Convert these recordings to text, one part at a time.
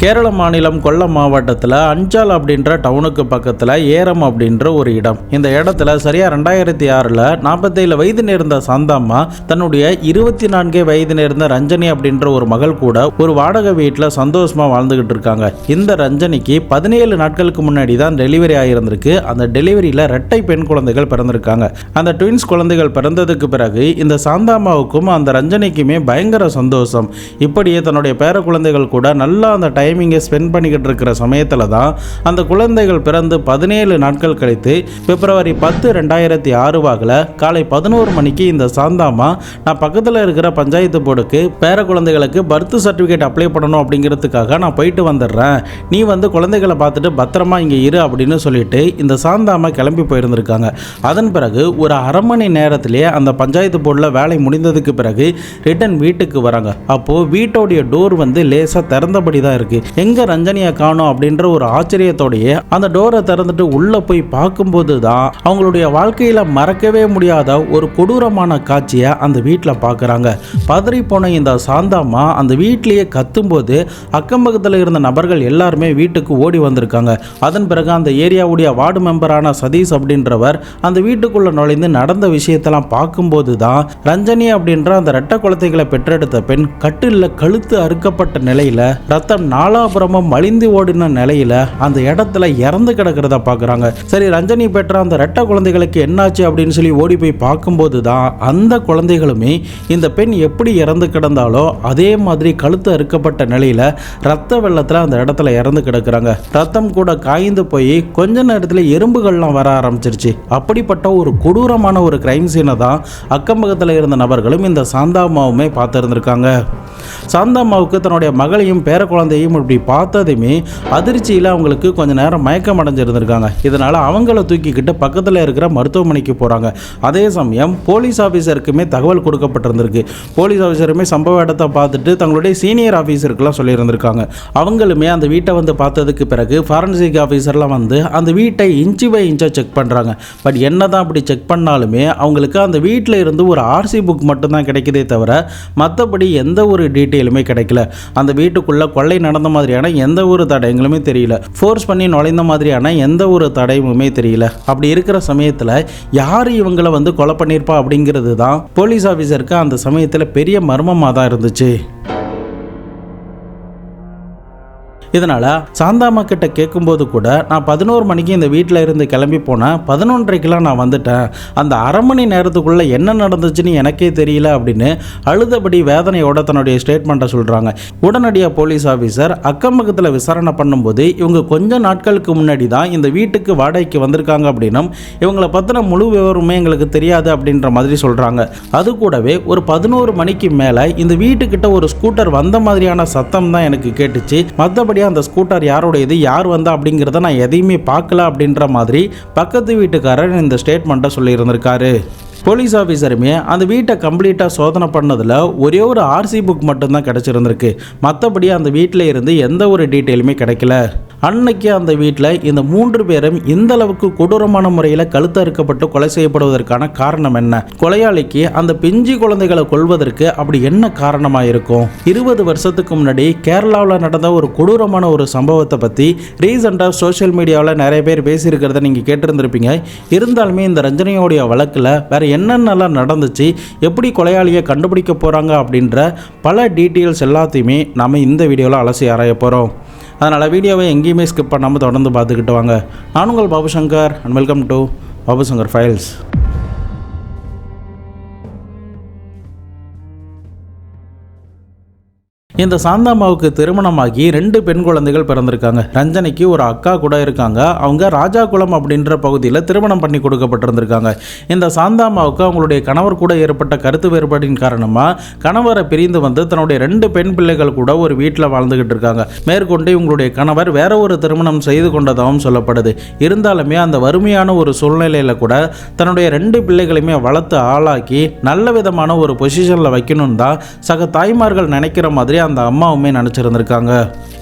கேரள மாநிலம் கொல்லம் மாவட்டத்தில் அஞ்சால் அப்படின்ற டவுனுக்கு பக்கத்தில் ஏரம் அப்படின்ற ஒரு இடம். இந்த இடத்துல சரியா 2006 47 வயது நேர்ந்த சாந்தாம்மா தன்னுடைய 24 வயது நேர்ந்த ரஞ்சனி அப்படின்ற ஒரு மகள் கூட ஒரு வாடகை வீட்டில் சந்தோஷமா வாழ்ந்துகிட்டு இருக்காங்க. இந்த ரஞ்சனிக்கு 17 நாட்களுக்கு முன்னாடி தான் டெலிவரி ஆகியிருந்திருக்கு. அந்த டெலிவரியில் இரட்டை பெண் குழந்தைகள் பிறந்திருக்காங்க. அந்த ட்வின்ஸ் குழந்தைகள் பிறந்ததுக்கு பிறகு இந்த சாந்தாம்மாவுக்கும் அந்த ரஞ்சனிக்குமே பயங்கர சந்தோஷம். இப்படியே தன்னுடைய பேர குழந்தைகள் கூட நல்லா அந்த டைமிங்கை ஸ்பெண்ட் பண்ணிக்கிட்டு இருக்கிற சமயத்தில் தான் அந்த குழந்தைகள் பிறந்து 17 நாட்கள் கழித்து பிப்ரவரி 10, 2006 காலை 11 மணிக்கு இந்த சாந்தாம்மா, நான் பக்கத்தில் இருக்கிற பஞ்சாயத்து போர்டுக்கு பேர குழந்தைகளுக்கு பர்த் சர்டிஃபிகேட் அப்ளை பண்ணணும் அப்படிங்கிறதுக்காக நான் போயிட்டு வந்துடுறேன், நீ வந்து குழந்தைகளை பார்த்துட்டு பத்திரமா இங்கே இரு அப்படின்னு சொல்லிட்டு இந்த சாந்தாம்மா கிளம்பி போயிருந்திருக்காங்க. அதன் பிறகு ஒரு அரை மணி நேரத்திலேயே அந்த பஞ்சாயத்து போர்டில் வேலை முடிந்ததுக்கு பிறகு ரிட்டன் வீட்டுக்கு வராங்க. அப்போது வீட்டோடைய டோர் வந்து லேசாக திறந்தபடி தான் இருக்கு. எங்க ரஞ்சனியை காணோம் அப்படின்ற ஒரு ஆச்சரியத்தோடையே அந்த டோரை திறந்துட்டு உள்ள போய் பார்க்கும்போது தான் அவங்களுடைய வாழ்க்கையில மறக்கவே முடியாத ஒரு கொடூரமான காட்சியை அந்த வீட்டில் பார்க்குறாங்க. பதறி போன இந்த சாந்தாம்மா அந்த வீட்டிலேயே கத்தும்போது அக்கம் பக்கத்தில் இருந்த நபர்கள் எல்லாருமே வீட்டுக்கு ஓடி வந்திருக்காங்க. அதன் பிறகு அந்த ஏரியாவுடைய வார்டு மெம்பரான சதீஷ் அப்படின்றவர் அந்த வீட்டுக்குள்ள நுழைந்து நடந்த விஷயத்தெல்லாம் பார்க்கும்போது தான் ரஞ்சனி அப்படின்ற அந்த இரட்டை குழந்தைகளை பெற்றெடுத்த பெண் கட்டில்ல கழுத்து அறுக்கப்பட்ட நிலையில ரத்தம் நாலாபுரமும் மலிந்து ஓடின நிலையில அந்த இடத்துல இறந்து கிடக்கிறத பார்க்குறாங்க. சரி, ரஞ்சனி பெற்ற அந்த இரட்டை குழந்தைகளுக்கு என்னாச்சு அப்படின்னு சொல்லி ஓடி போய் பார்க்கும்போது தான் அந்த குழந்தைகளுமே இந்த பெண் எப்படி இறந்து கிடந்தாலோ அதே மாதிரி கழுத்து அறுக்கப்பட்ட நிலையில ரத்த வெள்ளத்தில் அந்த இடத்துல இறந்து கிடக்குறாங்க. ரத்தம் கூட காய்ந்து போய் கொஞ்ச நேரத்தில் எறும்புகள்லாம் வர ஆரம்பிச்சிருச்சு. அப்படிப்பட்ட ஒரு கொடூரமான ஒரு கிரைம் சீனை தான் அக்கம் பக்கத்தில் இருந்த நபர்களும் இந்த சாந்தாம்மாவுமே பார்த்துருந்துருக்காங்க. சாந்தாம்மாவுக்கு தன்னுடைய மகளையும் பேர குழந்தையும் இப்படி பார்த்ததுமே அதிர்ச்சியில் அவங்களுக்கு கொஞ்ச நேரம் மயக்கம் அடைஞ்சிருந்திருக்காங்க. இதனால் அவங்கள தூக்கிக்கிட்டு பக்கத்தில் இருக்கிற மருத்துவமனைக்கு போகிறாங்க. அதே சமயம் போலீஸ் ஆஃபீஸருக்குமே தகவல் கொடுக்கப்பட்டிருந்திருக்கு. போலீஸ் ஆஃபீஸருமே சம்பவ இடத்தை பார்த்துட்டு தங்களுடைய சீனியர் ஆஃபீஸருக்கெல்லாம் சொல்லியிருந்திருக்காங்க. அவங்களுமே அந்த வீட்டை வந்து பார்த்ததுக்கு பிறகு ஃபாரன்சிக் ஆஃபீஸர்லாம் வந்து அந்த வீட்டை இன்ச்சு பை இன்ச்சாக செக் பண்ணுறாங்க. பட் என்ன தான் அப்படி செக் பண்ணாலுமே அவங்களுக்கு அந்த வீட்டில் இருந்து ஒரு ஆர்சி புக் மட்டும்தான் கிடைக்குதே தவிர மற்றபடி எந்த ஒரு டீட்டெயிலுமே கிடைக்கல. அந்த வீட்டுக்குள்ள கொள்ளை நடந்த மாதிரியான எந்த ஒரு தடயங்களுமே தெரியல. ஃபோர்ஸ் பண்ணி நுழைந்த மாதிரியான எந்த ஒரு தடயமுமே தெரியல. அப்படி இருக்கிற சமயத்தில் யார் இவங்களை வந்து கொலை பண்ணியிருப்பா அப்படிங்கிறது தான் போலீஸ் ஆஃபீஸருக்கு அந்த சமயத்தில் பெரிய மர்மமாக தான் இருந்துச்சு. இதனால் சாந்தாம்மா கிட்ட கேட்கும்போது கூட நான் 11 மணிக்கு இந்த வீட்டில் இருந்து கிளம்பி போனேன், 11:30 நான் வந்துட்டேன், அந்த அரை மணி நேரத்துக்குள்ளே என்ன நடந்துச்சுன்னு எனக்கே தெரியல அப்படின்னு அழுதபடி வேதனையோட தன்னுடைய ஸ்டேட்மெண்ட்டை சொல்கிறாங்க. உடனடியாக போலீஸ் ஆஃபீஸர் அக்கம் பக்கத்தில் விசாரணை பண்ணும்போது இவங்க கொஞ்சம் நாட்களுக்கு முன்னாடி தான் இந்த வீட்டுக்கு வாடகைக்கு வந்திருக்காங்க அப்படின்னும் இவங்களை பற்றின முழு விவரமே எங்களுக்கு தெரியாது அப்படின்ற மாதிரி சொல்கிறாங்க. அது கூடவே ஒரு 11 மணிக்கு மேலே இந்த வீட்டுக்கிட்ட ஒரு ஸ்கூட்டர் வந்த மாதிரியான சத்தம் தான் எனக்கு கேட்டுச்சு, மற்றபடி அந்த ஸ்கூட்டர் யாருடையது, யார் வந்தா அப்படிங்கிறத நான் எதையுமே பார்க்கல அப்படின்ற மாதிரி பக்கத்து வீட்டுக்காரர் இந்த ஸ்டேட்மெண்ட்டை சொல்லியிருந்திருக்காரு. போலீஸ் ஆஃபீஸருமே அந்த வீட்டை கம்ப்ளீட்டாக சோதனை பண்ணதில் ஒரே ஒரு ஆர்சி புக் மட்டும்தான் கிடச்சிருந்திருக்கு. மற்றபடி அந்த வீட்டில் இருந்து எந்த ஒரு டீட்டெயிலுமே கிடைக்கல. அன்னைக்கு அந்த வீட்டில் இந்த 3 பேரும் இந்த அளவுக்கு கொடூரமான முறையில் கழுத்தறுக்கப்பட்டு கொலை செய்யப்படுவதற்கான காரணம் என்ன? கொலையாளிக்கு அந்த பிஞ்சு குழந்தைகளை கொல்வதற்கு அப்படி என்ன காரணமாக இருக்கும்? 20 வருஷத்துக்கு முன்னாடி கேரளாவில் நடந்த ஒரு கொடூரமான ஒரு சம்பவத்தை பற்றி ரீசெண்டாக சோஷியல் மீடியாவில் நிறைய பேர் பேசியிருக்கிறத நீங்கள் கேட்டிருந்திருப்பீங்க. இருந்தாலுமே இந்த ரஞ்சனியோடைய வழக்கில் வேற என்னென்னலாம் நடந்துச்சு, எப்படி கொலையாளியை கண்டுபிடிக்க போகிறாங்க அப்படின்ற பல டீட்டெயில்ஸ் எல்லாத்தையுமே நம்ம இந்த வீடியோவில் அலசி ஆராய போகிறோம். அதனால் வீடியோவை எங்கேயுமே ஸ்கிப் பண்ணாமல் தொடர்ந்து பார்த்துக்கிட்டு வாங்க. நான் உங்கள் Babu Shankar and welcome to Babu Shankar files. இந்த சாந்தாம்மாவுக்கு திருமணமாகி 2 பெண் குழந்தைகள் பிறந்திருக்காங்க. ரஞ்சனிக்கு ஒரு அக்கா கூட இருக்காங்க. அவங்க ராஜாகுளம் அப்படின்ற பகுதியில் திருமணம் பண்ணி கொடுக்கப்பட்டிருந்திருக்காங்க. இந்த சாந்தாம்மாவுக்கு அவங்களுடைய கணவர் கூட ஏற்பட்ட கருத்து வேறுபாட்டின் காரணமாக கணவரை பிரிந்து வந்து தன்னுடைய 2 பெண் பிள்ளைகள் கூட ஒரு வீட்டில் வாழ்ந்துகிட்டு இருக்காங்க. மேற்கொண்டு இவங்களுடைய கணவர் வேற ஒரு திருமணம் செய்து கொண்டதாகவும் சொல்லப்படுது. இருந்தாலுமே அந்த வறுமையான ஒரு சூழ்நிலையில் கூட தன்னுடைய 2 பிள்ளைகளையுமே வளர்த்து ஆளாக்கி நல்ல விதமான ஒரு பொசிஷனில் வைக்கணும் தான் சக தாய்மார்கள் நினைக்கிற மாதிரி அந்த அம்மாவுமே நினச்சிருந்திருக்காங்க.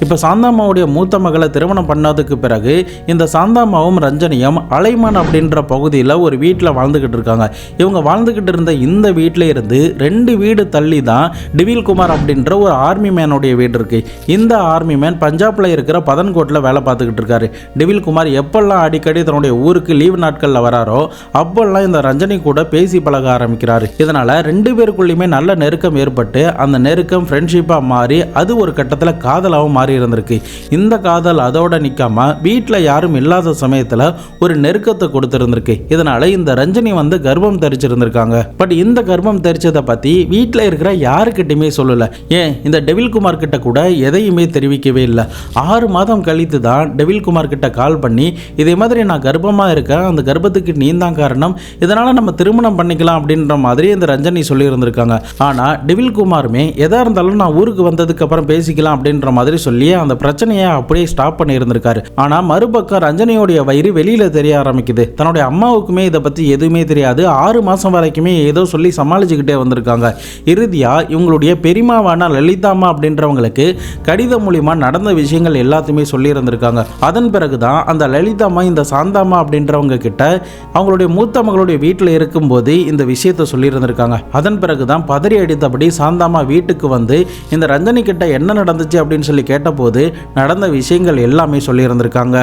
இப்போ சாந்தாம்மாவுடைய மூத்த மகளை திருமணம் பண்ணதுக்கு பிறகு இந்த சாந்தாம்மாவும் ரஞ்சனியும் அலைமான் அப்படின்ற பகுதியில் ஒரு வீட்டில் வாழ்ந்துக்கிட்டு இருக்காங்க. இவங்க வாழ்ந்துக்கிட்டு இருந்த இந்த வீட்டில் இருந்து 2 வீடு தள்ளி தான் டிவில் குமார் அப்படின்ற ஒரு ஆர்மி மேனுடைய வீடு இருக்கு. இந்த ஆர்மி மேன் பஞ்சாப்ல இருக்கிற பதன்கோட்டில் வேலை பார்த்துக்கிட்டு இருக்காரு. டிவில் குமார் எப்பெல்லாம் அடிக்கடி தன்னுடைய ஊருக்கு லீவு நாட்களில் வராரோ அப்பெல்லாம் இந்த ரஞ்சனி கூட பேசி பழக ஆரம்பிக்கிறாரு. இதனால 2 பேருக்குள்ளேயுமே நல்ல நெருக்கம் ஏற்பட்டு அந்த நெருக்கம் ஃப்ரெண்ட்ஷிப்பாக மாறி அது ஒரு கட்டத்தில் காதலாகவும் மாறி இருந்திருக்கு. இந்த காதல் அதோட நிற்காம வீட்டில் யாரும் இல்லாத சமயத்தில் ஒரு நெருக்கத்தை கொடுத்திருந்திருக்கு. இதனால இந்த ரஞ்சனி வந்து கர்ப்பம் தரிச்சிருந்திருக்காங்க. பட் இந்த கர்ப்பம் தரிச்சதை பற்றி வீட்டில் இருக்கிற யாருக்கிட்டையுமே சொல்லலை. ஏன் இந்த டெவில் குமார் கிட்ட கூட எதையுமே தெரிவிக்கவே இல்லை. 6 மாதம் கழித்து தான் டெவில் குமார் கிட்ட கால் பண்ணி இதே மாதிரி நான் கர்ப்பமாக இருக்கேன், அந்த கர்ப்பத்துக்கு நீ தான் காரணம், இதனால நம்ம திருமணம் பண்ணிக்கலாம் அப்படின்ற மாதிரி இந்த ரஞ்சனி சொல்லி இருந்திருக்காங்க. ஆனால் டெவில் குமாருமே எதா இருந்தாலும் நான் ஊருக்கு வந்ததுக்கு அப்புறம் பேசிக்கலாம் அப்படின்ற மாதிரி சொல்லி அந்த பிரச்சனையை அப்படியே ஸ்டாப் பண்ணி இருந்திருக்காரு. ஆனால் மறுபக்கம் ரஞ்சனியோடைய வயிறு வெளியில தெரிய ஆரம்பிக்குது. தன்னுடைய அம்மாவுக்குமே இதை பற்றி எதுவுமே தெரியாது. 6 மாதம் வரைக்குமே ஏதோ சொல்லி சமாளிச்சுக்கிட்டே வந்திருக்காங்க. இறுதியா இவங்களுடைய பெரியமாவான லலிதாம்மா அப்படின்றவங்களுக்கு கடிதம் மூலியமா நடந்த விஷயங்கள் எல்லாத்தையுமே சொல்லி இருந்திருக்காங்க. அதன் பிறகுதான் அந்த லலிதாம்மா இந்த சாந்தாம்மா அப்படின்றவங்க கிட்ட அவங்களுடைய மூத்த மகளுடைய வீட்டில் இருக்கும்போது இந்த விஷயத்தை சொல்லி இருந்திருக்காங்க. அதன் பிறகுதான் பதறி அடித்தபடி சாந்தாம்மா வீட்டுக்கு வந்து இந்த ரஞ்சனி கிட்ட என்ன நடந்துச்சு அப்படின்னு சொல்லி கேட்டபோது நடந்த விஷயங்கள் எல்லாமே சொல்லி இருந்திருக்காங்க.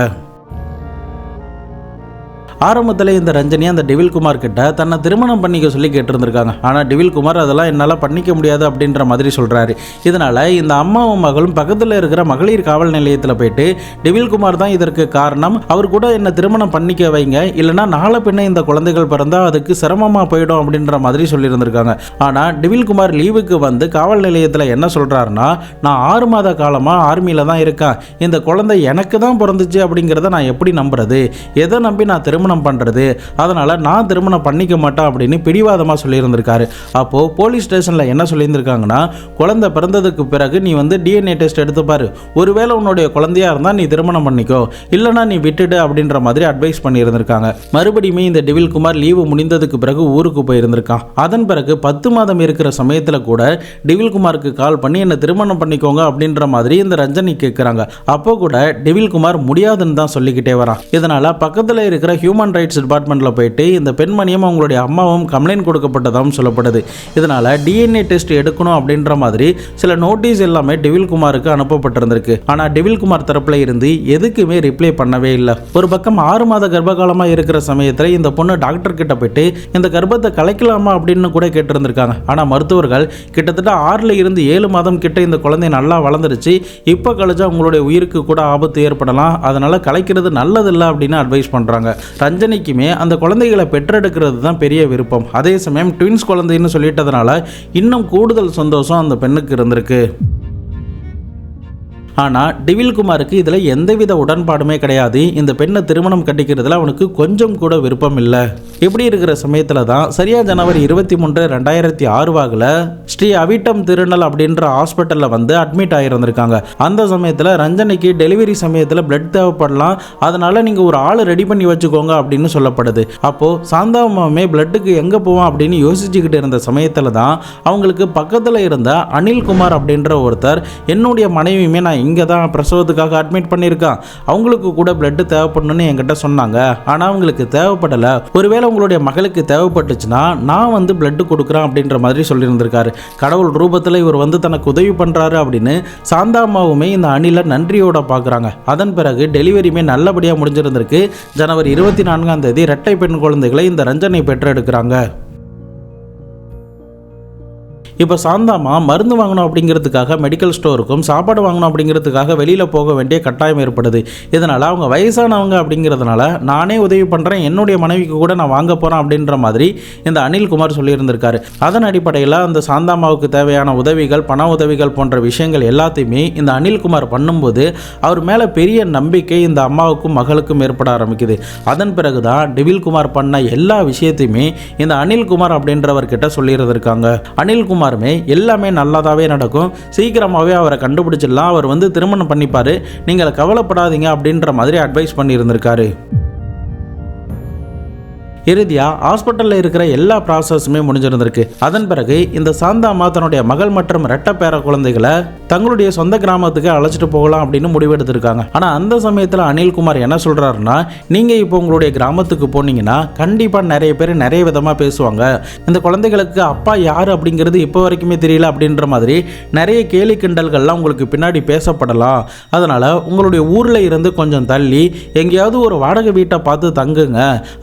ஆரம்பத்தில் இந்த ரஞ்சனி அந்த டெவில் குமார் கிட்ட தன்னை திருமணம் பண்ணிக்க சொல்லி கேட்டிருந்திருக்காங்க. ஆனால் டெவில் குமார் அதெல்லாம் என்னால் பண்ணிக்க முடியாது அப்படின்ற மாதிரி சொல்கிறாரு. இதனால் இந்த அம்மாவும் மகளும் பக்கத்தில் இருக்கிற மகளிர் காவல் நிலையத்தில் போயிட்டு டெவில் குமார் தான் இதற்கு காரணம், அவர் கூட என்னை திருமணம் பண்ணிக்க வைங்க, இல்லைனா நாளை பின்ன இந்த குழந்தைகள் பிறந்தால் அதுக்கு சிரமமாக போயிடும் அப்படின்ற மாதிரி சொல்லியிருந்திருக்காங்க. ஆனால் டெவில் குமார் லீவுக்கு வந்து காவல் நிலையத்தில் என்ன சொல்கிறாருன்னா, நான் 6 மாத காலமாக ஆர்மியில் தான் இருக்கேன், இந்த குழந்தை எனக்கு தான் பிறந்துச்சு அப்படிங்கிறத நான் எப்படி நம்புறது, எதை நம்பி நான் திருமணம் பண்றது, அதனால நான் திருமணம் பண்ணிக்க மாட்டேன் அப்படின்னு பிடிவாதமா சொல்லியிருந்திருக்காரு. அப்போ போலீஸ் ஸ்டேஷன்ல என்ன சொல்லியிருந்திருக்காங்கன்னா, குழந்தை பிறந்ததுக்கு பிறகு நீ வந்து டிஎன்ஏ டெஸ்ட் எடுத்து பாரு, ஒருவேளை உன்னுடைய குழந்தையா இருந்தா நீ திருமணம் பண்ணிக்கோ, இல்லைனா நீ விட்டுடு அப்படின்ற மாதிரி அட்வைஸ் பண்ணியிருந்திருக்காங்க. மறுபடியுமே இந்த டெவில் குமார் லீவு முடிந்ததுக்கு பிறகு ஊருக்கு போயிருந்திருக்கான். அதன் பிறகு 10 மாதம் இருக்கிற சமயத்தில் கூட டெவில் குமாருக்கு கால் பண்ணி என்ன திருமணம் பண்ணிக்கோங்க அப்படின்ற மாதிரி இந்த ரஞ்சனி கேட்குறாங்க. அப்போ கூட டெவில் குமார் முடியாதுன்னு தான் சொல்லிக்கிட்டே வரான். இதனால பக்கத்தில் இருக்கிற ஹியூமன் ரைட்ஸ் டிபார்ட்மெண்ட்டில் போயிட்டு இந்த பெண்மணியும் அவங்களுடைய அம்மாவும் கம்ப்ளைண்ட் கொடுக்கப்பட்டதாகவும் சொல்லப்படுது. இதனால் டிஎன்ஏ டெஸ்ட் எடுக்கணும் அப்படின்ற மாதிரி சில நோட்டீஸ் எல்லாமே டெவில் குமாருக்கு அனுப்பப்பட்டிருந்திருக்கு. ஆனால் டெவில் குமார் தரப்பில் இருந்து எதுக்குமே ரிப்ளை பண்ணவே இல்லை. ஒரு பக்கம் 6 மாத கர்ப்பகாலமாக இருக்கிற சமயத்தில் இந்த பொண்ணு டாக்டர் கிட்ட போயிட்டு இந்த கர்ப்பத்தை கலைக்கலாமா அப்படின்னு கூட கேட்டிருந்திருக்காங்க. ஆனால் மருத்துவர்கள் கிட்டத்தட்ட 6 இருந்து 7 மாதம் கிட்ட இந்த குழந்தை நல்லா வளர்ந்துருச்சு, இப்போ கழிச்சா உங்களுடைய உயிருக்கு கூட ஆபத்து ஏற்படலாம், அதனால கலைக்கிறது நல்லதில்லை அப்படின்னு அட்வைஸ் பண்ணுறாங்க. ரஞ்சனிக்குமே அந்த குழந்தைகளை பெற்றெடுக்கிறது தான் பெரிய விருப்பம். அதே சமயம் ட்வின்ஸ் குழந்தைன்னு சொல்லிட்டதுனால இன்னும் கூடுதல் சந்தோஷம் அந்த பெண்ணுக்கு இருந்திருக்கு. ஆனால் டெவில் குமாருக்கு இதில் எந்தவித உடன்பாடுமே கிடையாது. இந்த பெண்ணை திருமணம் கட்டிக்கிறதுல அவனுக்கு கொஞ்சம் கூட விருப்பம் இல்லை. இப்படி இருக்கிற சமயத்தில் தான் சரியா ஜனவரி 23, 2006 ஸ்ரீ அவிட்டம் திருநல் அப்படின்ற ஹாஸ்பிட்டலில் வந்து அட்மிட் ஆகியிருந்திருக்காங்க. அந்த சமயத்தில் ரஞ்சனிக்கு டெலிவரி சமயத்தில் பிளட் தேவைப்படலாம், அதனால நீங்கள் ஒரு ஆள் ரெடி பண்ணி வச்சுக்கோங்க அப்படின்னு சொல்லப்படுது. அப்போது சாந்தாமாவுமே பிளட்டுக்கு எங்கே போவோம் அப்படின்னு யோசிச்சுக்கிட்டு இருந்த சமயத்தில் தான் அவங்களுக்கு பக்கத்தில் இருந்த அனில் குமார் அப்படின்ற ஒருத்தர், என்னுடைய மனைவியுமே நான் இங்கே தான் பிரசவத்துக்காக அட்மிட் பண்ணியிருக்கான், அவங்களுக்கு கூட பிளட்டு தேவைப்படணும்னு என்கிட்ட சொன்னாங்க, ஆனால் அவங்களுக்கு தேவைப்படலை, ஒருவேளை உங்களுடைய மகளுக்கு தேவைப்பட்டுச்சுன்னா நான் வந்து பிளட்டு கொடுக்குறேன் அப்படின்ற மாதிரி சொல்லியிருந்திருக்காரு. கடவுள் ரூபத்தில் இவர் வந்து தனக்கு உதவி பண்ணுறாரு அப்படின்னு சாந்தாமாவுமே இந்த அணிலை நன்றியோட பார்க்குறாங்க. அதன் பிறகு டெலிவரியுமே நல்லபடியாக முடிஞ்சிருந்திருக்கு. ஜனவரி 24 இரட்டை பெண் குழந்தைகளை இந்த ரஞ்சனை பெற்றெடுக்கிறாங்க. இப்போ சாந்தாமா மருந்து வாங்கணும் அப்படிங்கிறதுக்காக மெடிக்கல் ஸ்டோருக்கும் சாப்பாடு வாங்கணும் அப்படிங்கிறதுக்காக வெளியில் போக வேண்டிய கட்டாயம் ஏற்படுது. இதனால் அவங்க வயசானவங்க அப்படிங்கிறதுனால நானே உதவி பண்ணுறேன், என்னுடைய மனைவிக்கு கூட நான் வாங்க போகிறேன் அப்படின்ற மாதிரி இந்த அனில் குமார் சொல்லியிருந்திருக்காரு. அதன் அடிப்படையில் அந்த சாந்தாமாவுக்கு தேவையான உதவிகள், பண உதவிகள் போன்ற விஷயங்கள் எல்லாத்தையுமே இந்த அனில் குமார் பண்ணும்போது அவர் மேலே பெரிய நம்பிக்கை இந்த அம்மாவுக்கும் மகளுக்கும் ஏற்பட ஆரம்பிக்குது. அதன் பிறகு தான் டெவில் குமார் பண்ண எல்லா விஷயத்தையுமே இந்த அனில் குமார் அப்படின்றவர்கிட்ட சொல்லியிருந்திருக்காங்க. அனில் குமார் எல்லாமே நல்லதாவே நடக்கும், சீக்கிரமாவே அவரை கண்டுபிடிச்சிடலாம், அவர் வந்து திருமணம் பண்ணிப்பாரு, நீங்கள் கவலைப்படாதீங்க அப்படின்ற மாதிரி அட்வைஸ் பண்ணி இருந்திருக்காரு. இறுதியா ஹாஸ்பிட்டல்ல இருக்கிற எல்லா ப்ராசஸுமே முடிஞ்சிருந்திருக்கு. அதன் பிறகு இந்த சாந்தாமா தன்னுடைய மகள் மற்றும் ரெட்ட பேர குழந்தைகளை தங்களுடைய சொந்த கிராமத்துக்கு அழைச்சிட்டு போகலாம் அப்படின்னு முடிவெடுத்திருக்காங்க. ஆனா அந்த சமயத்துல அனில்குமார் என்ன சொல்றாருன்னா, நீங்க இப்போ உங்களுடைய கிராமத்துக்கு போனீங்கன்னா கண்டிப்பா நிறைய பேர் நிறைய விதமா பேசுவாங்க. இந்த குழந்தைகளுக்கு அப்பா யாரு அப்படிங்கிறது இப்போ வரைக்குமே தெரியல அப்படின்ற மாதிரி நிறைய கேலி கிண்டல்கள்லாம் உங்களுக்கு பின்னாடி பேசப்படலாம். அதனால உங்களுடைய ஊர்ல இருந்து கொஞ்சம் தள்ளி எங்கேயாவது ஒரு வாடகை வீட்டை பார்த்து தங்குங்க,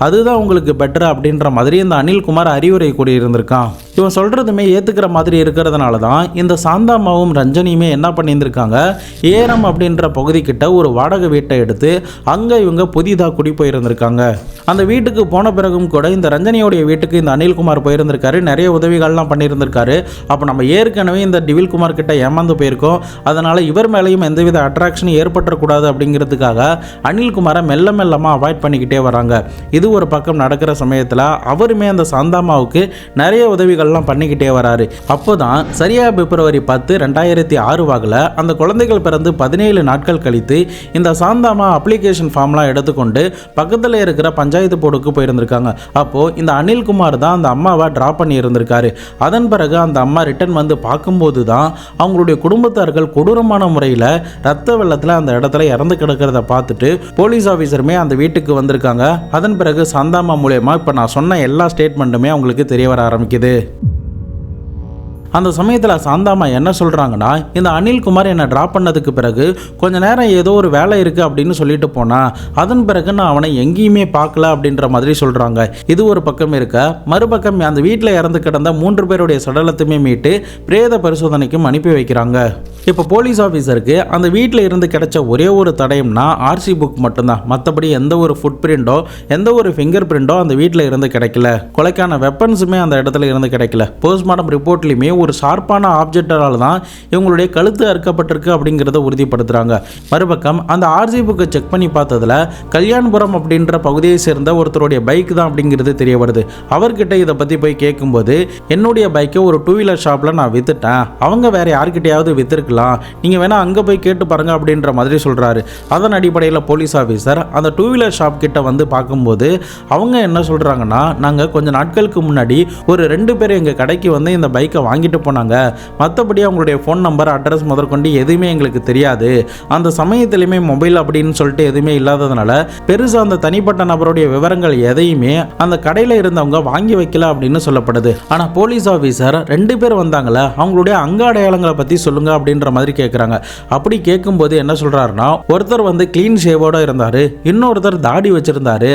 அதுதான் உங்களுக்கு பெட்டர் அப்படின்ற மாதிரி இந்த அனில்குமார் அறிவுரை கூறியிருந்திருக்கான். இவன் சொல்றதுமே ஏத்துக்கிற மாதிரி இருக்கிறதுனால தான் இந்த சாந்தாமாவும் ரஞ்சனியுமே என்ன பண்ணியிருந்திருக்காங்க, ஏரம் அப்படின்ற பகுதி கிட்ட ஒரு வாடகை வீட்டை எடுத்து அங்க இவங்க புதிதாக குடி போயிருந்திருக்காங்க. அந்த வீட்டுக்கு போன பிறகும் கூட இந்த ரஞ்சனியோடைய வீட்டுக்கு இந்த அனில்குமார் போயிருந்திருக்காரு, நிறைய உதவிகள்லாம் பண்ணியிருந்திருக்காரு. அப்போ நம்ம ஏற்கனவே இந்த டிவில்குமார் கிட்ட ஏமாந்து போயிருக்கோம், அதனால இவர் மேலேயும் எந்தவித அட்ராக்ஷனும் ஏற்பட்டக்கூடாது அப்படிங்கிறதுக்காக அனில்குமாரை மெல்ல மெல்லமாக அவாய்ட் பண்ணிக்கிட்டே வராங்க. இது ஒரு பக்கம் நடக்கிற சமயத்தில் அவருமே அந்த சாந்தாமாவுக்கு நிறைய உதவிகள்லாம் பண்ணிக்கிட்டே வராரு. அப்போதான் சரியா பிப்ரவரி 10, 2006 வாக்கில் அந்த குழந்தைகள் பிறந்து 17 நாட்கள் கழித்து இந்த சாந்தாமா அப்ளிகேஷன் ஃபார்ம்லாம் எடுத்துக்கொண்டு பக்கத்தில் இருக்கிற பஞ்சாயத்து போர்டுக்கு போயிருந்திருக்காங்க. அப்போ இந்த அனில்குமார் தான் அந்த அம்மாவை டிராப் பண்ணி இருந்திருக்காரு. அதன் பிறகு அந்த அம்மா ரிட்டர்ன் வந்து பார்க்கும்போது தான் அவங்களுடைய குடும்பத்தார்கள் கொடூரமான முறையில் ரத்த வெள்ளத்தில் அந்த இடத்துல இறந்து கிடக்கிறத பார்த்துட்டு போலீஸ் ஆஃபீஸருமே அந்த வீட்டுக்கு வந்திருக்காங்க. அதன் பிறகு சாந்தாமா மூலமா இப்போ நான் சொன்ன எல்லா ஸ்டேட்மெண்ட்டுமே அவங்களுக்கு தெரிய வர ஆரம்பிக்குது. அந்த சமயத்தில் சாந்தாமா என்ன சொல்கிறாங்கன்னா, இந்த அனில்குமார் என்னை ட்ராப் பண்ணதுக்கு பிறகு கொஞ்ச நேரம் ஏதோ ஒரு வேலை இருக்குது அப்படின்னு சொல்லிட்டு போனான், அதன் பிறகு நான் அவனை எங்கேயுமே பார்க்கல அப்படின்ற மாதிரி சொல்கிறாங்க. இது ஒரு பக்கம் இருக்க, மறுபக்கம் அந்த வீட்டில் இறந்து கிடந்த 3 பேருடைய சடலத்துமே மீட்டு பிரேத பரிசோதனைக்கும் அனுப்பி வைக்கிறாங்க. இப்போ போலீஸ் ஆஃபீஸருக்கு அந்த வீட்டில் இருந்து கிடைச்ச ஒரே ஒரு தடயம்னா ஆர்சி புக் மட்டும்தான். மற்றபடி எந்த ஒரு ஃபுட் பிரிண்டோ எந்த ஒரு ஃபிங்கர் பிரிண்டோ அந்த வீட்டில் இருந்து கிடைக்கல. கொலைக்கான வெப்பன்ஸுமே அந்த இடத்துல இருந்து கிடைக்கல. போஸ்ட்மார்ட்டம் ரிப்போர்ட்லையுமே ஒரு ஷார்ப்பான ஆப்ஜெக்டால் தான் இவங்களுடைய கழுத்து அறுக்கப்பட்டிருக்கு அப்படிங்கிறத உறுதிப்படுத்துகிறாங்க. மறுபக்கம் அந்த ஆர்சி புக்கை செக் பண்ணி பார்த்ததில் கல்யாண்புரம் அப்படின்ற பகுதியை சேர்ந்த ஒருத்தருடைய பைக் தான் அப்படிங்கிறது தெரிய வருது. அவர்கிட்ட இதை பற்றி போய் கேட்கும்போது, என்னுடைய பைக்கை ஒரு 2 வீலர் ஷாப்பில் நான் விற்றுட்டேன், அவங்க வேறு யார்கிட்டையாவது விற்றுருக்கலாம், நீங்கள் வேணால் அங்கே போய் கேட்டு பாருங்க அப்படின்ற மாதிரி சொல்கிறாரு. அதன் அடிப்படையில் போலீஸ் ஆஃபீஸர் அந்த 2 வீலர் ஷாப் கிட்ட வந்து பார்க்கும்போது அவங்க என்ன சொல்கிறாங்கன்னா, நாங்கள் கொஞ்சம் நாட்களுக்கு முன்னாடி ஒரு 2 பேர் எங்கள் கடைக்கு வந்து இந்த பைக்கை வாங்கிட்டு போனாங்க, மற்றபடி அவங்களுடைய ஃபோன் நம்பர் அட்ரஸ் முதற்கொண்டு எதுவுமே எங்களுக்கு தெரியாது, அந்த சமயத்திலையுமே மொபைல் அப்படின்னு சொல்லிட்டு எதுவுமே இல்லாததுனால பெருசாக அந்த தனிப்பட்ட நபருடைய விவரங்கள் எதையுமே அந்த கடையில் இருந்தவங்க வாங்கி வைக்கல அப்படின்னு சொல்லப்படுது. ஆனால் போலீஸ் ஆஃபீஸர் 2 பேர் வந்தாங்களே அவங்களுடைய அங்க அடையாளங்களை பற்றி சொல்லுங்க அப்படின்ற மாதிரி கேட்குறாங்க. அப்படி கேட்கும்போது என்ன சொல்கிறாருன்னா, ஒருத்தர் வந்து க்ளீன் ஷேவோட இருந்தார், இன்னொருத்தர் தாடி வச்சிருந்தாரு,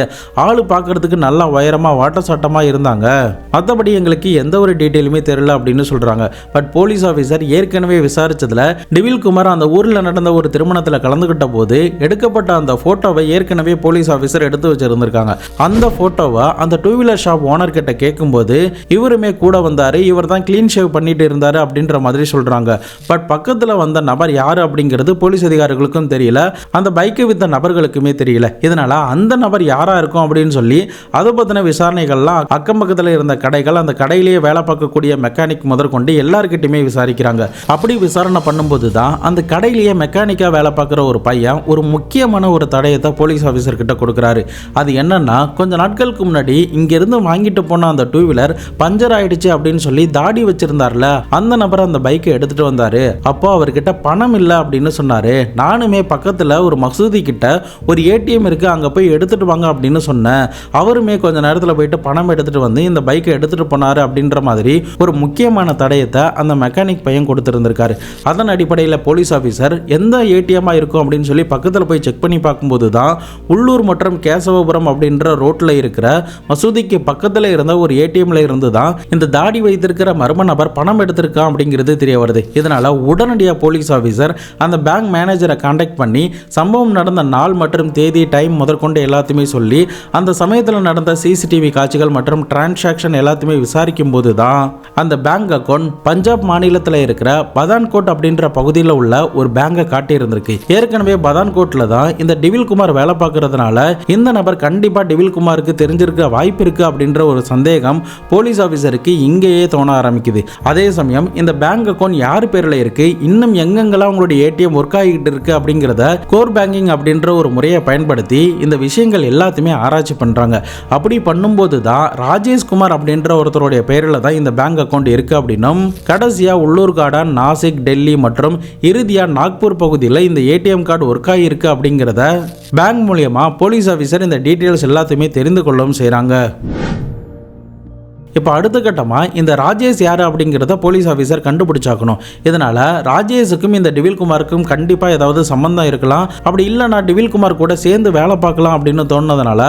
ஆள் பார்க்கறதுக்கு நல்லா உயரமாக வாட்ட சாட்டமாக இருந்தாங்க, மற்றபடி எங்களுக்கு எந்த ஒரு டீட்டெயிலுமே தெரியல அப்படின்னு சொல்கிறாங்க. பட் போலீஸ் ஆஃபீஸர் ஏற்கனவே விசாரிச்சதுல டிவில்குமார் அந்த ஊரில் நடந்த ஒரு திருமணத்தில் கலந்துகிட்ட போது எடுக்கப்பட்ட அந்த போட்டோவை ஏற்கனவே போலீஸ் ஆஃபீஸர் எடுத்து வச்சிருந்திருக்காங்க. அந்த போட்டோவை அந்த 2 வீலர் ஷாப் ஓனர் கிட்ட கேட்கும்போது இவருமே கூட வந்தாரு, இவர் தான் க்ளீன் ஷேவ் பண்ணிட்டு இருந்தாரு அப்படின்ற மாதிரி சொல்றாங்க. பட் பக்கத்தில் வந்த நபர் யாரு அப்படிங்கிறது போலீஸ் அதிகாரிகளுக்கும் தெரியல, அந்த பைக்கை வித்த நபர்களுக்குமே தெரியல. இதனால அந்த நபர் யாரா இருக்கும் அப்படின்னு சொல்லி அதை பத்தின விசாரணைகள்லாம் அக்கம் பக்கத்தில் இருந்த கடைகள், அந்த கடையிலேயே வேலை பார்க்கக்கூடிய மெக்கானிக் முதற்கொண்டு எல்லார்கிட்டையுமே விசாரிக்கிறாங்க. அப்படி விசாரணை பண்ணும்போது தான் அந்த கடையிலேயே மெக்கானிக்கா வேலை பார்க்குற ஒரு பையன் ஒரு முக்கியமான ஒரு தடயத்தை போலீஸ் ஆஃபீஸர் கிட்ட கொடுக்குறாரு. அது என்னன்னா, கொஞ்ச நாட்களுக்கு முன்னாடி இங்கிருந்து வாங்கிட்டு போன அந்த 2 வீலர் பஞ்சர் ஆயிடுச்சு அப்படின்னு சொல்லி தாடி வச்சிருந்தார்ல அந்த நபர் அந்த பைக்கை எடுத்துட்டு வந்தாரு. அப்போ அவர்கிட்ட பணம் இல்லை அப்படின்னு சொன்னாரு. நானுமே பக்கத்தில் ஒரு மசூதி கிட்ட ஒரு ஏடிஎம் இருக்கு, அங்கே போய் எடுத்துட்டு வாங்க அப்படின்னு சொன்னேன். அவருமே கொஞ்ச நேரத்தில் போயிட்டு பணம் எடுத்துட்டு வந்து இந்த பைக்கை எடுத்துட்டு போனாரு அப்படின்ற மாதிரி ஒரு முக்கியமான தடயத்தை அந்த மெக்கானிக் பையன் கொடுத்துருந்திருக்காரு. அதன் அடிப்படையில் போலீஸ் ஆஃபீஸர் எந்த ஏடிஎம்மா இருக்கும் அப்படின்னு சொல்லி பக்கத்தில் போய் செக் பண்ணி பார்க்கும்போது தான் உள்ளூர் மற்றும் கேசவபுரம் அப்படின்ற ரோட்டில் இருக்கிற மசூதிக்கு பக்கத்தில் இருந்த ஒரு ஏடிஎம்ல இருந்து தான் இந்த தாடி வைத்திருக்கிற மர்ம நபர் பணம் எடுத்திருக்கான் அப்படிங்கிறது தெரிய வருது. இதனால உடனடியாக போலீஸ் ஆஃபீஸர் அந்த பேங்க் மேனேஜரை கான்டாக்ட் பண்ணி சம்பவம் நடந்த நாள் மற்றும் தேதி, டைம் முதற்கொண்டு எல்லாத்தையுமே சொல்லி அந்த சமயத்தில் நடந்த சிசிடிவி காட்சிகள் மற்றும் டிரான்சாக்ஷன் எல்லாத்தையுமே விசாரிக்கும் போது தான் அந்த பேங்க் கோன் பஞ்சாப் மாநிலத்தில் இருக்கிற பதான்கோட் அப்படின்ற பகுதியில் உள்ள ஒரு பேங்கை காட்டியிருந்திருக்கு. ஏற்கனவே பதான்கோட்ல தான் இந்த டிவில் குமார் வேலை பார்க்கறதுனால இந்த நபர் கண்டிப்பா டிவில் குமாருக்கு தெரிஞ்சிருக்க வாய்ப்பு இருக்கு அப்படின்ற ஒரு சந்தேகம் போலீஸ் ஆபீசருக்கு இங்கேயே தோண ஆரம்பிக்குது. அதே சமயம் இந்த பேங்க் அக்கௌண்ட் யார் பேர்ல இருக்கு, இன்னும் எங்கெங்கெல்லாம் உங்களுடைய ஏடிஎம் ஒர்க் ஆகிட்டு இருக்கு அப்படிங்கிறத கோர் பேங்கிங் அப்படின்ற ஒரு முறையை பயன்படுத்தி இந்த விஷயங்கள் எல்லாத்தையுமே ஆராய்ச்சி பண்றாங்க. அப்படி பண்ணும்போது தான் ராஜேஷ் குமார் அப்படின்ற ஒருத்தருடைய பேரில் தான் இந்த பேங்க் அக்கௌண்ட் இருக்கு அப்படின்னும், கடைசியா உள்ளூர் கார்டா நாசிக், டெல்லி மற்றும் இறுதியா நாக்பூர் பகுதியில் இந்த ஏடிஎம் கார்டு ஒர்க் ஆகியிருக்கு அப்படிங்கிறத பேங்க் மூலியமா போலீஸ் ஆஃபீஸர் இந்த டீட்டெயில்ஸ் எல்லாத்தையுமே தெரிந்து கொள்ளவும் செய்கிறாங்க. இப்போ அடுத்த கட்டமாக இந்த ராஜேஷ் யார் அப்படிங்கிறத போலீஸ் ஆஃபீஸர் கண்டுபிடிச்சாக்கணும். இதனால் ராஜேஷுக்கும் இந்த டிவில் குமாருக்கும் கண்டிப்பாக ஏதாவது சம்பந்தம் இருக்கலாம். அப்படி இல்லைனா டிவில் குமார் கூட சேர்ந்து வேலை பார்க்கலாம் அப்படின்னு தோணுனதுனால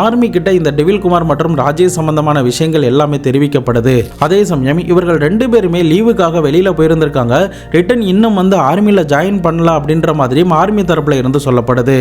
ஆர்மி கிட்ட இந்த டிவில் குமார் மற்றும் ராஜேஷ் சம்பந்தமான விஷயங்கள் எல்லாமே தெரிவிக்கப்படுது. அதே சமயம் இவர்கள் 2 பேருமே லீவுக்காக வெளியில் போயிருந்திருக்காங்க. ரிட்டன் இன்னும் ஆர்மியில் ஜாயின் பண்ணல அப்படின்ற மாதிரி ஆர்மி தரப்பில் இருந்து சொல்லப்படுது.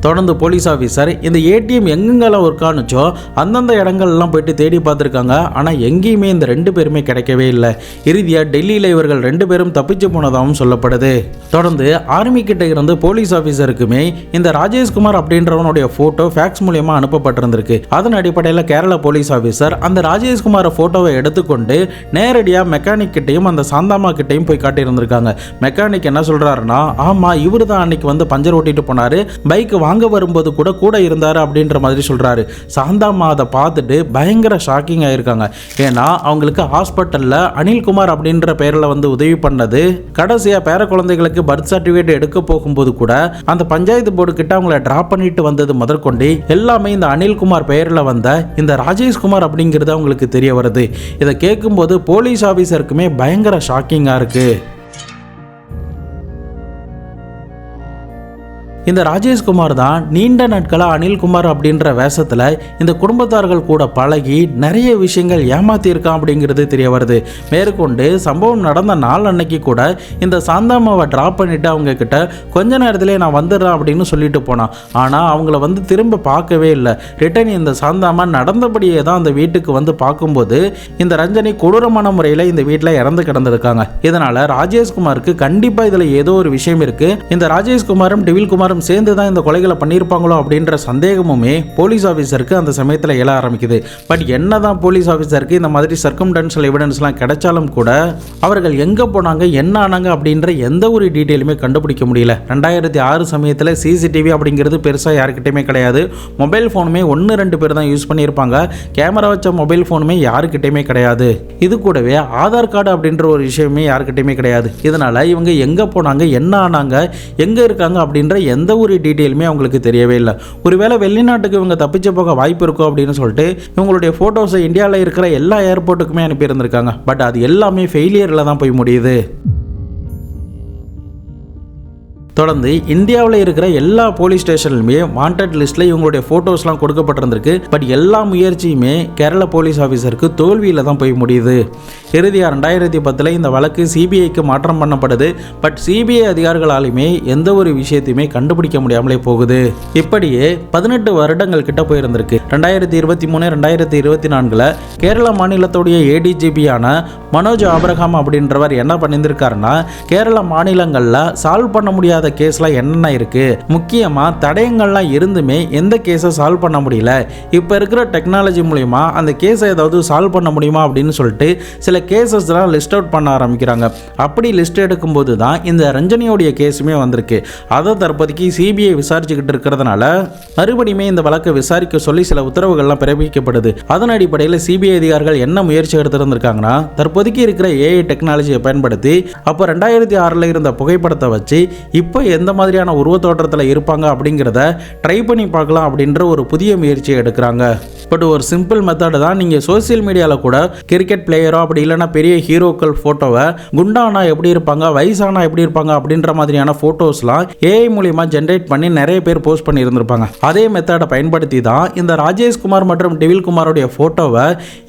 தொடர்ந்து போலீஸ் ஆஃபீஸர் இந்த ஏடிஎம் எங்கெங்கெல்லாம் ஒர்க் ஆனுச்சோ அந்தந்த இடங்கள்லாம் போயிட்டு தேடி பார்த்துருக்காங்க. ஆனால் எங்கேயுமே இந்த 2 பேருமே கிடைக்கவே இல்லை. இறுதியாக டெல்லியில் இவர்கள் 2 பேரும் தப்பிச்சு போனதாகவும் சொல்லப்படுது. தொடர்ந்து ஆர்மி கிட்ட இருந்து போலீஸ் ஆஃபீஸருக்குமே இந்த ராஜேஷ்குமார் அப்படின்றவனுடைய போட்டோ ஃபேக்ஸ் மூலியமாக அனுப்பப்பட்டிருந்திருக்கு. அதன் அடிப்படையில் கேரளா போலீஸ் ஆஃபீஸர் அந்த ராஜேஷ்குமார் போட்டோவை எடுத்துக்கொண்டு நேரடியாக மெக்கானிக் கிட்டையும் அந்த சாந்தாமா கிட்டையும் போய் காட்டியிருந்திருக்காங்க. மெக்கானிக் என்ன சொல்றாருன்னா, ஆமாம் இவர் தான் அன்னைக்கு பஞ்சர் ஓட்டிட்டு போனாரு, பைக் வாங்க வரும்போது கூட இருந்தாரு அப்படின்ற மாதிரி சொல்றாரு. சாந்தாமா அதை பார்த்துட்டு பயங்கர ஷாக்கிங் ஆயிருக்காங்க. ஏன்னா அவங்களுக்கு ஹாஸ்பிட்டல்ல அனில்குமார் அப்படின்ற பேரில் உதவி பண்ணது, கடைசியா பேர குழந்தைகளுக்கு பர்த் சர்டிஃபிகேட் எடுக்க போகும்போது கூட அந்த பஞ்சாயத்து போர்டு கிட்ட அவங்கள டிராப் பண்ணிட்டு வந்தது முதற்கொண்டு எல்லாமே இந்த அனில்குமார் பெயரில் வந்த இந்த ராஜேஷ்குமார் அப்படிங்கிறது அவங்களுக்கு தெரிய வருது. இதை கேட்கும்போது போலீஸ் ஆபீசருக்குமே பயங்கர ஷாக்கிங்கா இருக்கு. இந்த ராஜேஷ்குமார் தான் நீண்ட நாட்களாக அனில்குமார் அப்படின்ற வேஷத்தில் இந்த குடும்பத்தார்கள் கூட பழகி நிறைய விஷயங்கள் ஏமாத்தியிருக்கான் அப்படிங்கிறது தெரிய வருது. மேற்கொண்டு சம்பவம் நடந்த நாள் அன்னைக்கு கூட இந்த சாந்தாமாவை ட்ராப் பண்ணிட்டு அவங்க கிட்ட கொஞ்ச நேரத்திலே நான் வந்துடுறேன் அப்படின்னு சொல்லிட்டு போனான். ஆனால் அவங்கள திரும்ப பார்க்கவே இல்லை. ரிட்டன் இந்த சாந்தாமா நடந்தபடியே தான் அந்த வீட்டுக்கு பார்க்கும்போது இந்த ரஞ்சனி கொடூரமான முறையில் இந்த வீட்டில் இறந்து கிடந்திருக்காங்க. இதனால ராஜேஷ்குமாருக்கு கண்டிப்பாக இதில் ஏதோ ஒரு விஷயம் இருக்கு. இந்த ராஜேஷ்குமாரும் டிவில் குமாரும் சேர்ந்து தான் இந்த கொலைகளை பண்ணியிருப்பாங்களோ அப்படின்ற சந்தேகமுமே போலீஸ் ஆஃபீஸருக்கு அந்த சமயத்தில் எழ ஆரம்பிக்குது. பட் என்னதான் போலீஸ் ஆஃபீஸருக்கு இந்த மாதிரி சர்க்கம்டன்ஷியல் எவிடன்ஸ்லாம் கிடைச்சாலும் கூட அவர்கள் எங்கே போனாங்க என்ன ஆனாங்க அப்படின்ற எந்த ஒரு டீட்டெயிலுமே கண்டுபிடிக்க முடியல. 2006 சமயத்தில் சிசிடிவி அப்படிங்கிறது பெருசாக யாருக்கிட்டையுமே கிடையாது. மொபைல் ஃபோனுமே 1-2 பேர் தான் யூஸ் பண்ணியிருப்பாங்க. கேமரா வச்ச மொபைல் ஃபோனுமே யாருக்கிட்டையுமே கிடையாது. இது கூடவே ஆதார் கார்டு அப்படின்ற ஒரு விஷயமே யாருக்கிட்டையுமே கிடையாது. இதனால இவங்க எங்கே போனாங்க என்ன ஆனாங்க எங்கே இருக்காங்க அப்படின்ற எந்த ஒரு டீட்டெயிலுமே அவங்களுக்கு தெரியவே இல்லை. ஒருவேளை வெளிநாட்டுக்கு இவங்க தப்பிச்சு போக வாய்ப்பு இருக்கும் அப்படின்னு சொல்லிட்டு இவங்களுடைய போட்டோஸை இந்தியாவில் இருக்கிற எல்லா ஏர்போர்ட்டுக்குமே அனுப்பியிருந்திருக்காங்க. பட் அது எல்லாமே ஃபெயிலியரில் தான் போய் முடியுது. தொடர்ந்து இந்தியாவில் இருக்கிற எல்லா போலீஸ் ஸ்டேஷன்லுமே வாண்டட் லிஸ்ட்டில் இவங்களுடைய ஃபோட்டோஸ்லாம் கொடுக்கப்பட்டிருந்திருக்கு. பட் எல்லா முயற்சியுமே கேரளா போலீஸ் ஆஃபீஸருக்கு தோல்வியில் தான் போய் முடியுது. இறுதியாக 2010 இந்த வழக்கு சிபிஐக்கு மாற்றம் பண்ணப்படுது. பட் சிபிஐ அதிகாரிகளாலுமே எந்த ஒரு விஷயத்தையுமே கண்டுபிடிக்க முடியாமலே போகுது. இப்படியே 18 வருடங்கள் கிட்ட போயிருந்திருக்கு. 2023-2024 கேரளா மாநிலத்துடைய ஏடிஜிபியான மனோஜ் ஆப்ரஹாம் அப்படின்றவர் என்ன பண்ணியிருக்காருன்னா, கேரளா மாநிலங்களில் சால்வ் பண்ண முடியாத கேஸ்லாம் என்னென்ன இருக்கு, முக்கியமா தடயங்கள்லாம் இருந்துமே எந்த கேஸை சால்வ் பண்ண முடியல, இப்போ இருக்கிற டெக்னாலஜி மூலியமா அந்த கேஸை ஏதாவது சால்வ் பண்ண முடியுமா அப்படின்னு சொல்லிட்டு சில கேசஸ்லாம் லிஸ்ட் அவுட் பண்ண ஆரம்பிக்கிறாங்க. அப்படி லிஸ்ட் எடுக்கும்போது தான் இந்த ரஞ்சனியோடைய கேஸுமே வந்திருக்கு. அதை தற்போதைக்கு சிபிஐ விசாரிச்சுக்கிட்டு இருக்கிறதுனால மறுபடியுமே இந்த வழக்கை விசாரிக்க சொல்லி சில உத்தரவுகள்லாம் பிறப்பிக்கப்படுது. அதன் அடிப்படையில் சிபிஐ அதிகாரிகள் என்ன முயற்சி எடுத்திருந்திருக்காங்கன்னா, தற்போதைக்கு இருக்கிற ஏஐ டெக்னாலஜியை பயன்படுத்தி அப்போ 2006 இருந்த புகைப்படத்தை வச்சு இப்போ எந்த மாதிரியான உருவத்தோற்றத்தில் இருப்பாங்க அப்படிங்கிறத ட்ரை பண்ணி பார்க்கலாம் அப்படின்ற ஒரு புதிய முயற்சியை எடுக்கிறாங்க. பட் ஒரு சிம்பிள் மெத்தட் தான். நீங்கள் சோசியல் மீடியாவில் கூட கிரிக்கெட் பிளேயரோ அப்படி இல்லைன்னா பெரிய ஹீரோக்கள் ஃபோட்டோவை குண்டானா எப்படி இருப்பாங்க வயசானா எப்படி இருப்பாங்க அப்படின்ற மாதிரியான ஃபோட்டோஸ்லாம் ஏஐ மூலியமாக ஜென்ரேட் பண்ணி நிறைய பேர் போஸ்ட் பண்ணி இருந்திருப்பாங்க. அதே மெத்தடை பயன்படுத்தி தான் இந்த ராஜேஷ்குமார் மற்றும் டிவில் குமாரோடைய ஃபோட்டோவை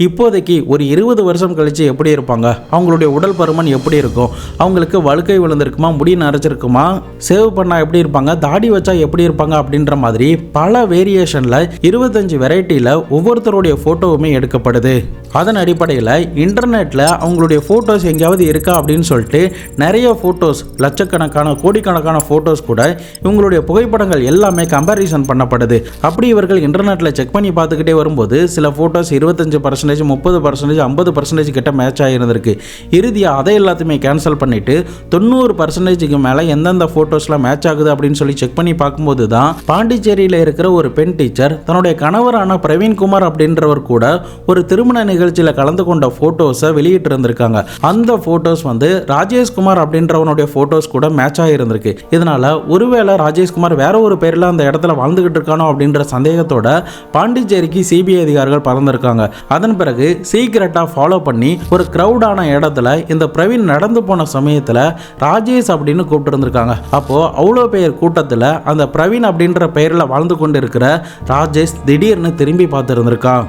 இப்போதைக்கு ஒரு 20 வருஷம் கழிச்சு எப்படி இருப்பாங்க, அவங்களுடைய உடல் பருமன் எப்படி இருக்கும், அவங்களுக்கு வழுக்கை விழுந்திருக்குமா, முடி நரைச்சிருக்குமா, சேவ் பண்ணா எப்படி இருப்பாங்க, தாடி வச்சா எப்படி இருப்பாங்க அப்படின்ற மாதிரி பல வேரியேஷன்ல 25 வெரைட்டியில் ஒவ்வொருத்தருடைய போட்டோவுமே எடுக்கப்படுது. அதன் அடிப்படையில் இன்டர்நெட்டில் அவங்களுடைய ஃபோட்டோஸ் எங்கேயாவது இருக்கா அப்படின்னு சொல்லிட்டு நிறைய ஃபோட்டோஸ், லட்சக்கணக்கான கோடிக்கணக்கான ஃபோட்டோஸ் கூட இவங்களுடைய புகைப்படங்கள் எல்லாமே கம்பேரிசன் பண்ணப்படுது. அப்படி இவர்கள் இன்டர்நெட்டில் செக் பண்ணி பார்த்துக்கிட்டே வரும்போது சில ஃபோட்டோஸ் 25%, 30%, 50% கிட்ட மேட்ச் ஆகியிருந்திருக்கு. இறுதியாக அதை எல்லாத்தையுமே கேன்சல் பண்ணிட்டு 90%க்கு மேலே எந்தெந்த ஃபோட்டோஸ்லாம் மேட்ச் ஆகுது அப்படின்னு சொல்லி செக் பண்ணி பார்க்கும்போது தான் பாண்டிச்சேரியில் இருக்கிற ஒரு பெண் டீச்சர் தன்னுடைய கணவரான பிரவீன்குமார் அப்படின்றவர் கூட ஒரு திருமண நிகழ்ச்சியில் கலந்து கொண்ட போட்டோஸை வெளியிட்டு இருந்திருக்காங்க. அந்த போட்டோஸ் வந்து ராஜேஷ்குமார் அப்படின்றவனுடைய போட்டோஸ் கூட மேட்ச் ஆகியிருந்திருக்கு. இதனால ஒருவேளை ராஜேஷ்குமார் வேற ஒரு பேரில் அந்த இடத்துல வாழ்ந்துகிட்டு இருக்கானோ அப்படின்ற சந்தேகத்தோட பாண்டிச்சேரிக்கு சிபிஐ அதிகாரிகள் பறந்திருக்காங்க. அதன் பிறகு சீக்கிரட்டாக ஃபாலோ பண்ணி ஒரு கிரௌடான இடத்துல இந்த பிரவீன் நடந்து போன சமயத்தில் ராஜேஷ் அப்படின்னு கூப்பிட்டு இருந்திருக்காங்க. அப்போ அவ்வளோ பேர் கூட்டத்தில் அந்த பிரவீன் அப்படின்ற பெயரில் வாழ்ந்து கொண்டு இருக்கிற ராஜேஷ் திடீர்னு திரும்பி பார்த்துருந்துருக்கான்.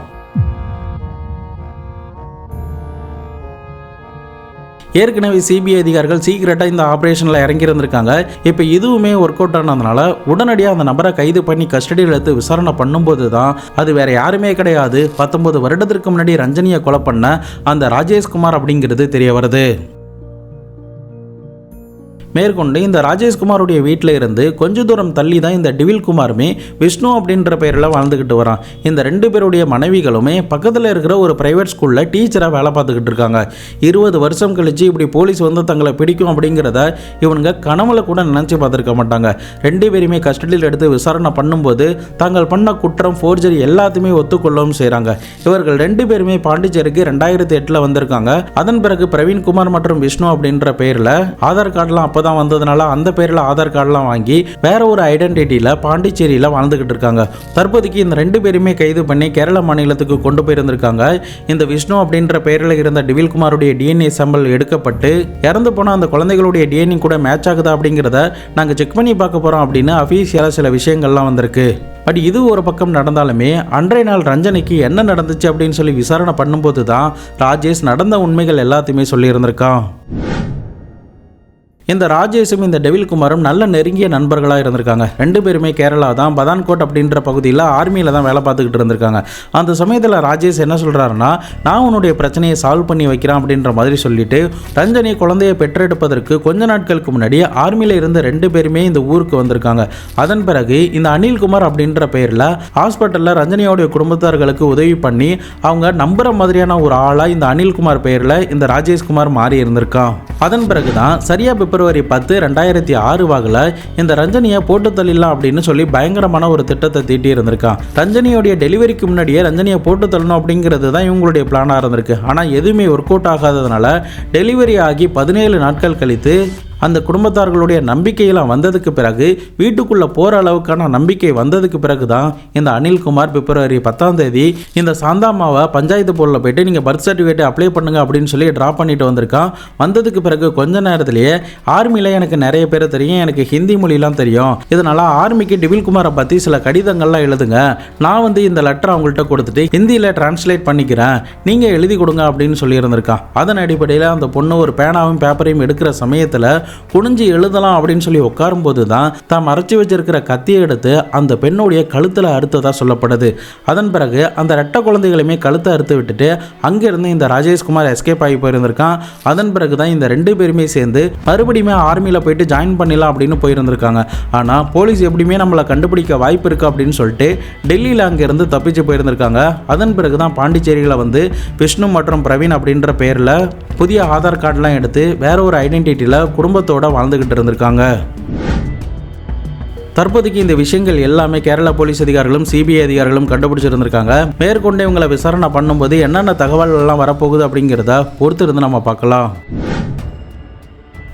ஏற்கனவே சிபிஐ அதிகாரிகள் சீக்கிரட்டாக இந்த ஆப்ரேஷனில் இறங்கியிருந்திருக்காங்க. இப்போ இதுவுமே ஒர்க் அவுட் ஆனதுனால உடனடியாக அந்த நபரை கைது பண்ணி கஸ்டடியில் எடுத்து விசாரணை பண்ணும்போது தான் அது வேற யாருமே கிடையாது, 19 வருடத்திற்கு முன்னாடி ரஞ்சனியை கொலை பண்ண அந்த ராஜேஷ்குமார் அப்படிங்கிறது தெரிய வருது. மேற்கொண்டு இந்த ராஜேஷ்குமாருடைய வீட்டில் இருந்து கொஞ்ச தூரம் தள்ளி தான் இந்த டிவில்குமாருமே விஷ்ணு அப்படின்ற பெயரில் வாழ்ந்துக்கிட்டு வரான். இந்த 2 பேருடைய மனைவிகளுமே பக்கத்தில் இருக்கிற ஒரு பிரைவேட் ஸ்கூலில் டீச்சராக வேலை பார்த்துக்கிட்டு இருக்காங்க. 20 வருஷம் கழிச்சு இப்படி போலீஸ் வந்து தங்களை பிடிக்கும் அப்படிங்கிறத இவனுங்க கனவுல கூட நினச்சி பார்த்துருக்க மாட்டாங்க. 2 பேருமே கஸ்டடியில் எடுத்து விசாரணை பண்ணும்போது தாங்கள் பண்ண குற்றம், ஃபோர்ஜரி எல்லாத்தையுமே ஒத்துக்கொள்ளவும் செய்கிறாங்க. இவர்கள் 2 பேருமே பாண்டிச்சேரிக்கு 2008 வந்திருக்காங்க. அதன் பிறகு பிரவீன்குமார் மற்றும் விஷ்ணு அப்படின்ற பெயரில் ஆதார் கார்டெலாம் அப்போ தான் வந்ததுனால அந்த பேரில் ஆதார் கார்டெலாம் வாங்கி வேற ஒரு ஐடென்டிட்டியில் பாண்டிச்சேரியில் வாழ்ந்துகிட்டு இருக்காங்க. தற்போதைக்கு இந்த 2 பேருமே கைது பண்ணி கேரள மாநிலத்துக்கு கொண்டு போயிருந்திருக்காங்க. இந்த விஷ்ணு அப்படின்ற பெயரில் இருந்த டிவில்குமாருடைய டிஎன்ஏ சாம்பிள் எடுக்கப்பட்டு இறந்து போன அந்த குழந்தைகளுடைய டிஎன்ஏ கூட மேட்ச் ஆகுதா அப்படிங்கிறத நாங்கள் செக் பண்ணி பார்க்க போகிறோம் அப்படின்னு அஃபீஷியலாக சில விஷயங்கள்லாம் வந்திருக்கு. பட் இது ஒரு பக்கம் நடந்தாலுமே அன்றைய நாள் ரஞ்சனிக்கு என்ன நடந்துச்சு அப்படின்னு சொல்லி விசாரணை பண்ணும்போது தான் ராஜேஷ் நடந்த உண்மைகள் எல்லாத்தையுமே சொல்லியிருந்திருக்கான். இந்த ராஜேஷும் இந்த டெவில்குமாரும் நல்ல நெருங்கிய நண்பர்களாக இருந்திருக்காங்க. 2 பேருமே கேரளா தான் பதான்கோட் அப்படின்ற பகுதியில் ஆர்மியில் தான் வேலை பார்த்துக்கிட்டு இருந்திருக்காங்க. அந்த சமயத்தில் ராஜேஷ் என்ன சொல்கிறாருன்னா, நான் உன்னுடைய பிரச்சனையை சால்வ் பண்ணி வைக்கிறேன் அப்படின்ற மாதிரி சொல்லிட்டு ரஞ்சனி குழந்தையை பெற்றெடுப்பதற்கு கொஞ்ச நாட்களுக்கு முன்னாடி ஆர்மியில் இருந்த 2 பேருமே இந்த ஊருக்கு வந்திருக்காங்க. அதன் பிறகு இந்த அனில்குமார் அப்படின்ற பெயரில் ஹாஸ்பிட்டலில் ரஞ்சனியோடைய குடும்பத்தார்களுக்கு உதவி பண்ணி அவங்க நம்புற மாதிரியான ஒரு ஆளாக இந்த அனில்குமார் பெயரில் இந்த ராஜேஷ்குமார் மாறி இருந்திருக்கான். அதன் பிறகு தான் சரியா பிப்ரவரி 10, 2006 வாக்கில் இந்த ரஞ்சனியை போட்டு தள்ளிடலாம் அப்படின்னு சொல்லி பயங்கரமான ஒரு திட்டத்தை தீட்டி இருந்திருக்கான். ரஞ்சனியோடைய டெலிவரிக்கு முன்னாடியே ரஞ்சனியை போட்டு தள்ளணும் அப்படிங்கிறது தான் இவங்களுடைய பிளானாக இருந்திருக்கு. ஆனால் எதுவுமே ஒர்க் அவுட் ஆகாததுனால டெலிவரி ஆகி 17 நாட்கள் கழித்து அந்த குடும்பத்தார்களுடைய நம்பிக்கையெல்லாம் வந்ததுக்கு பிறகு வீட்டுக்குள்ளே போகிற அளவுக்கான நம்பிக்கை வந்ததுக்கு பிறகு தான் இந்த அனில்குமார் பிப்ரவரி 10 இந்த சாந்தாமாவை பஞ்சாயத்து போர்டில் போயிட்டு நீங்கள் பர்த் சர்டிஃபிகேட் அப்ளை பண்ணுங்க அப்படின்னு சொல்லி ட்ராப் பண்ணிட்டு வந்திருக்கான். வந்ததுக்கு பிறகு கொஞ்ச நேரத்திலேயே ஆர்மியில் எனக்கு நிறைய பேர் தெரியும், எனக்கு ஹிந்தி மொழிலாம் தெரியும், இதனால் ஆர்மிக்கு டிவில்குமாரை பற்றி சில கடிதங்கள்லாம் எழுதுங்க, நான் இந்த லெட்டர் அவங்கள்ட்ட கொடுத்துட்டு ஹிந்தியில் டிரான்ஸ்லேட் பண்ணிக்கிறேன், நீங்கள் எழுதி கொடுங்க அப்படின்னு சொல்லியிருந்திருக்கான். அதன் அடிப்படையில் அந்த பொண்ணு ஒரு பேனாவும் பேப்பரையும் எடுக்கிற சமயத்தில் குனிஞ்சு எழுதலாம் அப்படின்னு சொல்லி உட்காரும்போது தான் தான் மறைச்சி வச்சிருக்கிற கத்தியை எடுத்து அந்த பெண்ணுடைய கழுத்தில் அறுத்ததா சொல்லப்படுது. அதன் பிறகு அந்த ரெட்டை குழந்தைகளையுமே கழுத்தை அறுத்து விட்டுட்டு அங்கிருந்து இந்த ராஜேஷ்குமார் எஸ்கேப் ஆகி போயிருந்திருக்கான். அதன் பிறகு தான் இந்த 2 பேருமே சேர்ந்து மறுபடியுமே ஆர்மியில் போயிட்டு ஜாயின் பண்ணிடலாம் அப்படின்னு போயிருந்திருக்காங்க. ஆனால் போலீஸ் எப்படியுமே நம்மளை கண்டுபிடிக்க வாய்ப்பு இருக்கு அப்படின்னு சொல்லிட்டு டெல்லியில் அங்கிருந்து தப்பிச்சு போயிருந்திருக்காங்க. அதன் பிறகு தான் பாண்டிச்சேரியில் விஷ்ணு மற்றும் பிரவீன் அப்படின்ற பேரில் புதிய ஆதார் கார்டெலாம் எடுத்து வேற ஒரு ஐடென்டிட்டியில் குடும்பத்தோடு வாழ்ந்துக்கிட்டு இருந்திருக்காங்க. தற்போதைக்கு இந்த விஷயங்கள் எல்லாமே கேரளா போலீஸ் அதிகாரிகளும் சிபிஐ அதிகாரிகளும் கண்டுபிடிச்சிருந்திருக்காங்க. மேற்கொண்டு இவங்களை விசாரணை பண்ணும்போது என்னென்ன தகவல்கள்லாம் வரப்போகுது அப்படிங்கிறத பொறுத்து இருந்து நம்ம பார்க்கலாம்.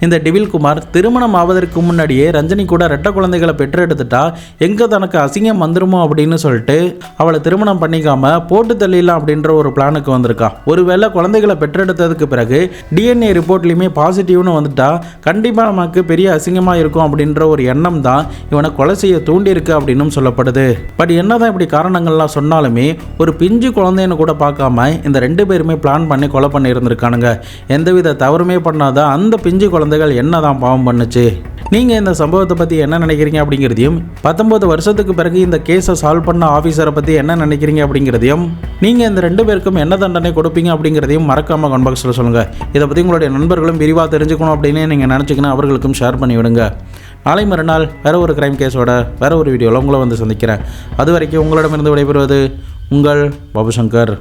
இந்த டிவில்குமார் திருமணம் ஆவதற்கு முன்னாடியே ரஞ்சனி கூட ரெட்டை குழந்தைகளை பெற்றெடுத்துட்டா எங்கே தனக்கு அசிங்கம் வந்துருமோ அப்படின்னு சொல்லிட்டு அவளை திருமணம் பண்ணிக்காம போட்டு தள்ளிடலாம் அப்படின்ற ஒரு பிளானுக்கு வந்திருக்கா. ஒருவேளை குழந்தைகளை பெற்றெடுத்ததுக்கு பிறகு டிஎன்ஏ ரிப்போர்ட்லையுமே பாசிட்டிவ்னு வந்துட்டா கண்டிப்பாக நமக்கு பெரிய அசிங்கமாக இருக்கும் அப்படின்ற ஒரு எண்ணம் தான் இவனை கொலை செய்ய தூண்டியிருக்கு அப்படின்னு சொல்லப்படுது. பட் என்னதான் இப்படி காரணங்கள்லாம் சொன்னாலுமே ஒரு பிஞ்சு குழந்தைன்னு கூட பார்க்காம இந்த 2 பேருமே பிளான் பண்ணி கொலை பண்ணி இருந்திருக்கானுங்க. எந்தவித தவறுமே பண்ணாத அந்த பிஞ்சு குழந்தைகள் என்னதான் பாவம் பண்ணுச்சு. நீங்கள் இந்த சம்பவத்தை பற்றி என்ன நினைக்கிறீங்க அப்படிங்கிறதையும் 19 வருஷத்துக்கு பிறகு இந்த கேஸை சால்வ் பண்ண ஆஃபீஸரை பற்றி என்ன நினைக்கிறீங்க அப்படிங்கிறதையும் நீங்கள் இந்த 2 பேருக்கும் என்ன தண்டனை கொடுப்பீங்க அப்படிங்கிறதையும் மறக்காமல் கமெண்ட் பாக்ஸில் சொல்லுங்கள். இதை பற்றி உங்களுடைய நண்பர்களும் விரிவாக தெரிஞ்சுக்கணும் அப்படின்னு நீங்கள் நினச்சிங்கன்னா அவர்களுக்கும் ஷேர் பண்ணி விடுங்க. நாளை மறுநாள் வேறு ஒரு கிரைம் கேஸோட வேறு ஒரு வீடியோவில் உங்களை வந்து சந்திக்கிறேன். அது வரைக்கும் உங்களிடமிருந்து விடைபெறுவது உங்கள் பாபு சங்கர்.